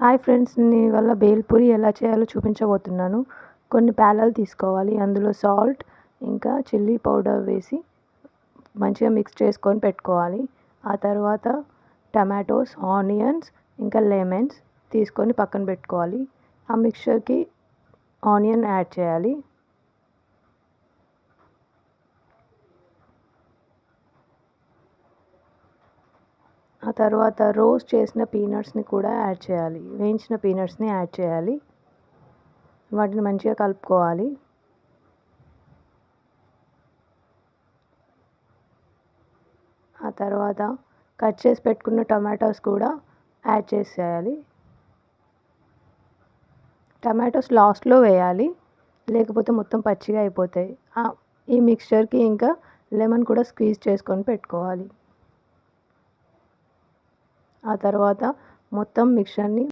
Hi friends, నేను ఇవాళ బేల్పూరి ఎలా చేయాలో చూపించబోతున్నాను. కొన్ని పేలాలు తీసుకోవాలి, అందులో సాల్ట్ ఇంకా చిల్లీ పౌడర్ వేసి మంచిగా మిక్స్ చేసుకొని పెట్టుకోవాలి. ఆ తర్వాత టమాటోస్, ఆనియన్స్ ఇంకా లెమన్స్ తీసుకొని పక్కన పెట్టుకోవాలి. ఆ మిక్చర్కి ఆనియన్ యాడ్ చేయాలి. ఆ తర్వాత రోస్ట్ చేసిన పీనట్స్ని కూడా యాడ్ చేయాలి. వేయించిన పీనట్స్ని యాడ్ చేయాలి. వాటిని మంచిగా కలుపుకోవాలి. ఆ తర్వాత కట్ చేసి పెట్టుకున్న టమాటోస్ కూడా యాడ్ చేసేయాలి. టమాటోస్ లాస్ట్లో వేయాలి, లేకపోతే మొత్తం పచ్చిగా అయిపోతాయి. ఈ మిక్చర్కి ఇంకా లెమన్ కూడా స్క్వీజ్ చేసుకొని పెట్టుకోవాలి. ఆ తర్వాత మొత్తం మిక్చర్ని